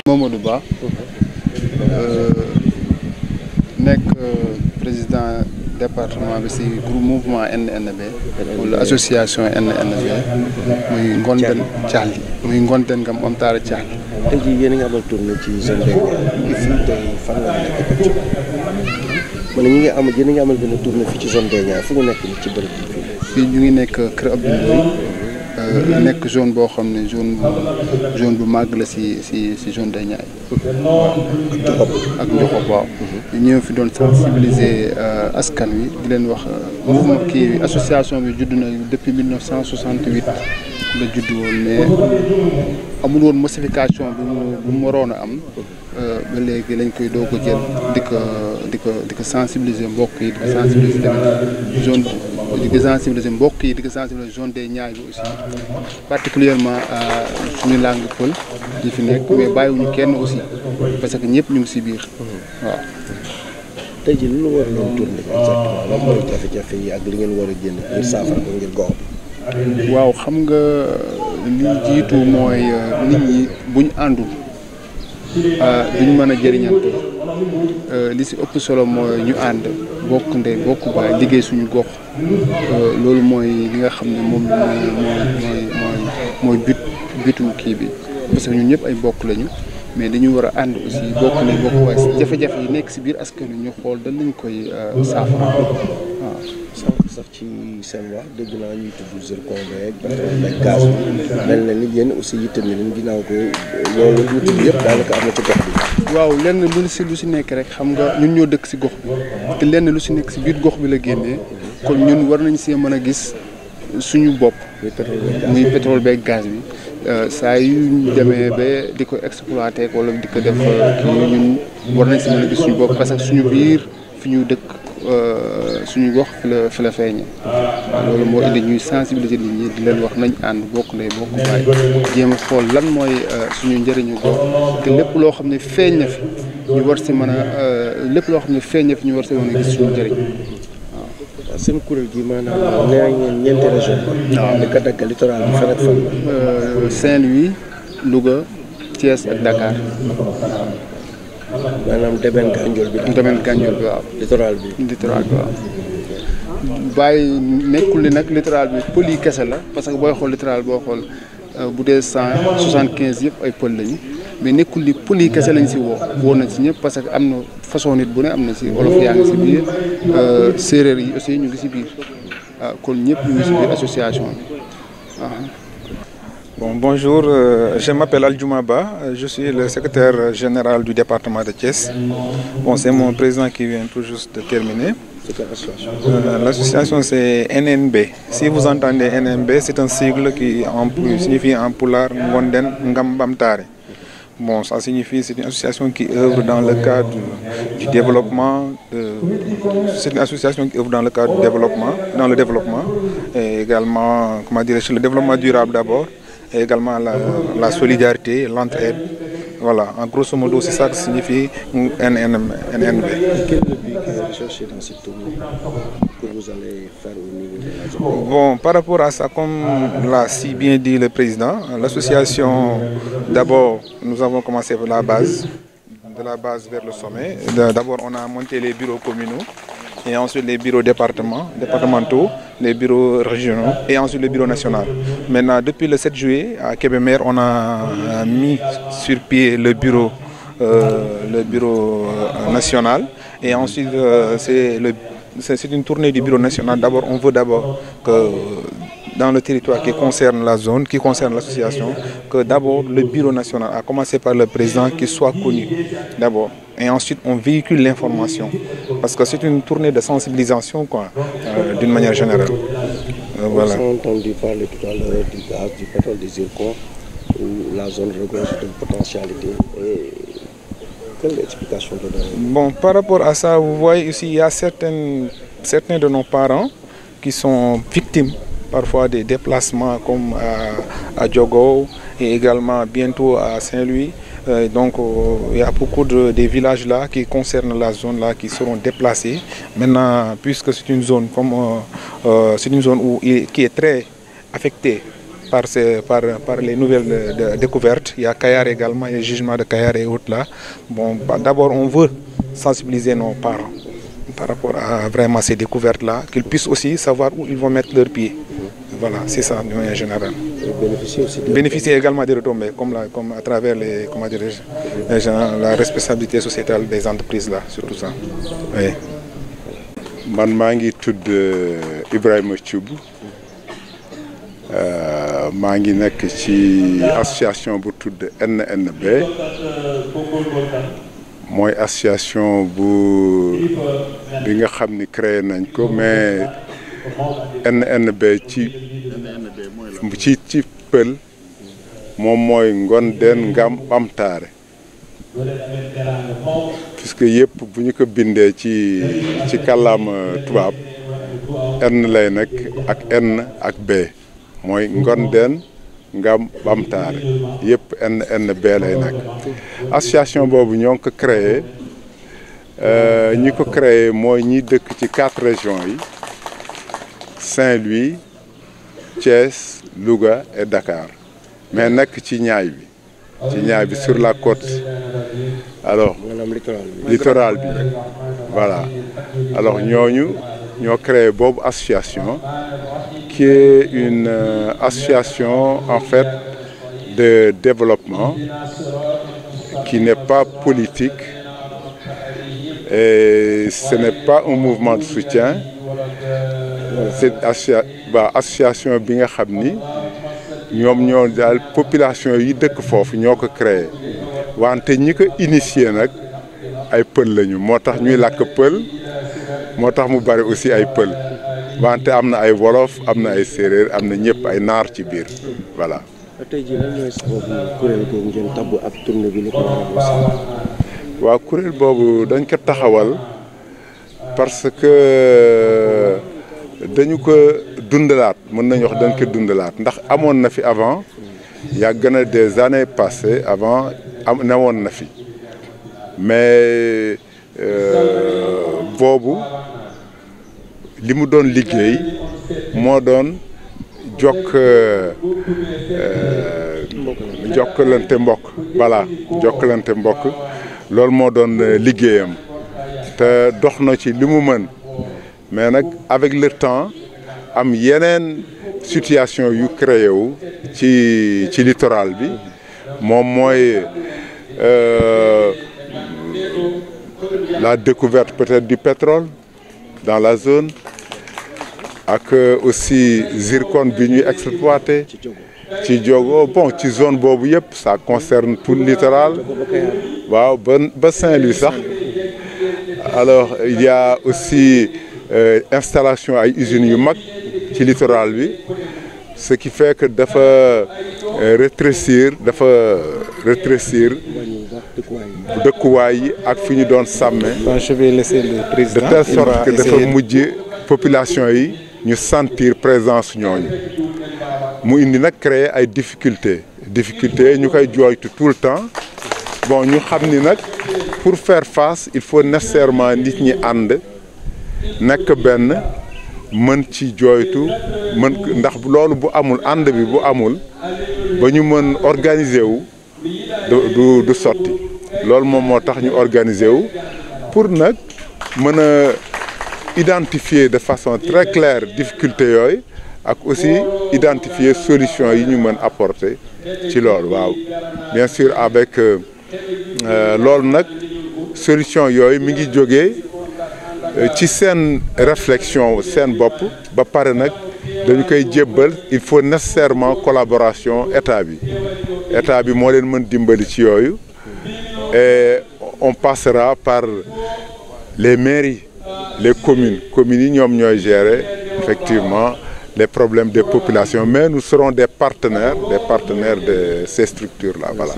Mamadou Ba nekk président département bi ci groupe mouvement NNB wala association NNB muy Ngonden Thiali muy Ngonden Ngam Om Talla Thiali. tey jii yéen a ngi amal tournée ci zone des fii tey fan la nekk ma ne yéen a ngi amal benn tournée fii ci zone des Niayes fu ñu nekk nii ci bërëb bi fii ñu ngi nekk Kër Abdou Ndoye nekk zone boo xam ne zone bu màgg la ci zone des Niayes. ak Ndiokhop waaw. ñëw fi doon sensibiliser askan wi di leen wax mouvement kii association bi judd na depuis 1968 la judd woon mais amul woon massification bu mu waroon a am ba léegi lañ koy doog a jël di ko sensibiliser mbokk yi di ko sensibiliser tamit zone di ko sensibiliser mbokk yi di ko sensibiliser zone des Niayes bi aussi particulièrement suñu langue pël yi fi nekk mais bàyyiwuñu kenn aussi parce que ñëpp ñu ngi ci biir waaw. tey jii lu war a doon tourné exactement lan mooy jafe-jafe yi ak li ngeen war a génn ngir saafara ko ngir gox bi. waaw xam nga li jiitu mooy nit ñi buñ àndul duñ mën a jëriñante li ci ëpp solo mooy ñu ànd bokk ndey bokk baay liggéey suñu gox loolu mooy li nga xam ne moom mooy bitu kii bi parce que ñun ñëpp ay bokk lañu. mais dañu war a ànd aussi bokk nañ bokk waaye jafe-jafe yi nekk ci biir askan wi ñu xool dañ lañ koy saafara waaw. sànq sax ci seen wax dégg naa ñuy tudd zircon beeg pétrole beeg gaz bi mel na ni yéen aussi yitte ni leen ginnaaw ko loolu lu tudd yëpp daanaka am na ci gox bi. waaw lenn lu ci nekk rek xam nga ñun ñoo dëkk ci gox bi te lenn lu ci nekk ci biir gox bi la génnee kon ñun war nañ see mën a gis suñu bopp. muy pétrole beeg gaz bi. saa yu ñu demee ba di ko exploiter wala di ko def kii ñun war nañ si mën a gis suñu bopp parce que suñu biir fi ñu dëkk suñu gox fi la feeñee loolu moo indi ñuy sensibiliser nit ñi di leen wax nañ ànd bokk ndey bokk baay jéem a xool lan mooy suñu njëriñu gox te lépp loo xam ne feeñ na fi ñu war si mën a lépp loo xam ne feeñ na fi ñu war si mën a gis suñu njëriñ. seen kuréel gi maanaam nee ngeen ñeenti région la. waaw li ko dagg littoral bi fan ak fan la. Saint-Louis Louga Thiès ak Dakar. maanaam Deben Gandiol bi. Deben Gandiol bi waaw. littoral bi waaw. bàyyi nekkul ni nag littoral bi pël yi kese la parce que booy xool littoral boo xool bu dee 175 yëpp ay pël lañu. mais nekkul li pël yi kese lañ ci woo nañ ci ñëpp parce que am na façon nit bu ne am na ci wolof yaa ngi ci biir séeréer yi aussi ñu ngi ci biir kon ñëpp ñu ngi ci biir association bi. Bon, bonjour, je m'appelle Aldiouma Ba, je suis le secrétaire général du département de Thiès. Bon, c'est mon président qui vient tout juste de terminer. C'est quelle association? L'association c'est NNB. Si vous entendez NNB, c'est un sigle qui signifie en pulaar Ngonden Ngam Om Talla. Bon, ça signifie c'est une association qui œuvre dans le cadre du développement. C'est une association qui œuvre dans le cadre du développement, et également, comment dirais-je, le développement durable d'abord, et également la solidarité, l'entraide. Voilà, en grosso modo, c'est ça que signifie NNB. Quel est le but que vous recherchez dans cette tournée que vous allez faire au niveau de la zone? Bon, par rapport à ça, comme l'a si bien dit le président, l'association, d'abord, nous avons commencé par la base, de la base vers le sommet. D'abord, on a monté les bureaux communaux, et ensuite les bureaux départementaux, les bureaux régionaux, et ensuite le bureau national. Maintenant, depuis le 7 juillet, à Kébémer, on a mis sur pied le bureau national, et ensuite c'est une tournée du bureau national. D'abord, on veut que dans le territoire qui concerne la zone, qui concerne l'association, que d'abord le bureau national, à commencer par le président, qui soit connu d'abord. Et ensuite, on véhicule l'information. Parce que c'est une tournée de sensibilisation, d'une manière générale. Voilà. On a entendu parler tout à l'heure du gaz, du pétrole, des zircons, où la zone regorge de potentialité. Et quelle explication de donner? Bon, par rapport à ça, vous voyez ici, il y a certains de nos parents qui sont victimes parfois des déplacements comme à Diogo et également bientôt à Saint-Louis. Donc il y a beaucoup des villages là qui concernent la zone là qui seront déplacés. Maintenant, puisque c'est une zone qui est très affectée par les nouvelles découvertes. Il y a Kayar également, il y a le jugement de Kayar et autres là. Bon, d'abord, on veut sensibiliser nos parents par rapport à vraiment ces découvertes-là, qu'ils puissent aussi savoir où ils vont mettre leurs pieds. Voilà, c'est ça, de manière générale. Bénéficier également des retombées, comme à travers la responsabilité sociétale des entreprises, là, surtout ça. Oui. Man maa ngi tudd Ibrahima Thioub maa ngi nekk ci association bu tudd NNB mooy association bi nga xam ni créé nañ ko mais NNB ci pël moom mooy Ngondeen Ngam Bamtaare puisque yëpp bu ñu ko bindee ci kàllaama tubaab N lay nekk ak N ak B mooy Ngondeen Ngam Bamtaare yëpp NNB lay nekk association boobu ñoo ngi ko créé ñi ko créé mooy ñi dëkk ci 4 régions yi Saint-Louis Thiès Louga et Dakar mais nekk ci ñaay bi sur la côte alors littoral bi voilà alors ñoo créé boobu association qui est une association en fait de développement qui n'est pas politique et ce n'est pas un mouvement de soutien. Cette association bi nga xam ni ñoo daal population yi dëkk foofu ñoo ko créé wante ñi ko initié nag ay pël lañu moo tax ñuy làkk pël moo tax mu bari aussi ay pël wante am na ay wolof am na ay séeréer am na ñëpp ay naar ci biir voilà. tey jii lan mooy sababu kuréel googu ngeen tabbu ak tournée bi li ko waral. waaw kuréel boobu dañ ko taxawal parce que dañu ko dundalaat mën nañu wax dañ ko dundalaat ndax amoon na fi avant yàgg na des années passées avant newoon na fi mais boobu li mu doon liggéey moo doon jokkalante mbokk voilà jokkalante mbokk loolu moo doon liggéeyam te dox na ci li mu mën mais nag avec le temps am yeneen situation yu créé wu ci littoral bi moom mooy la découverte peut-être du pétrole dans la zone ak aussi zircon bi ñuy exploité ci Diogo bon ci zone boobu yëpp ça concerne tout le littoral waaw ba Saint-Louis sax alors il y a aussi installation ay usines yu mag ci littoral bi ce qui fait que dafa rétrécir dëkkuwaay yi ak fi ñu doon sàmmee je vais laisser le président de telle sorte que dafa mujj population yi ñu sentir présence ñooñu mu indi nag créer ay difficultés ñu koy jooytu tout le temps bon ñu xam ni nag pour faire face il faut nécessairement nit ñi ànd nekk benn mën ci jooytu ndax loolu bu amul ànd bi bu amul ba ñu mën organiser wu du sotti loolu moom moo tax ñu organiser wu pour nag mën a identifier de façon très claire difficulté yooyu ak aussi identifier solution yi ñu mën apporter ci loolu waaw bien sûr avec loolu nag solution yooyu mi ngi jógee ci seen réflexion seen bopp ba pare nag dañu koy jébbal il faut nécessairement collaboration état bi moo leen mën dimbali ci yooyu et on passera par les mairies les communes yi ñoom ñooy gérer effectivement les problèmes des populations mais nous serons des partenaires de ces structures là voilà.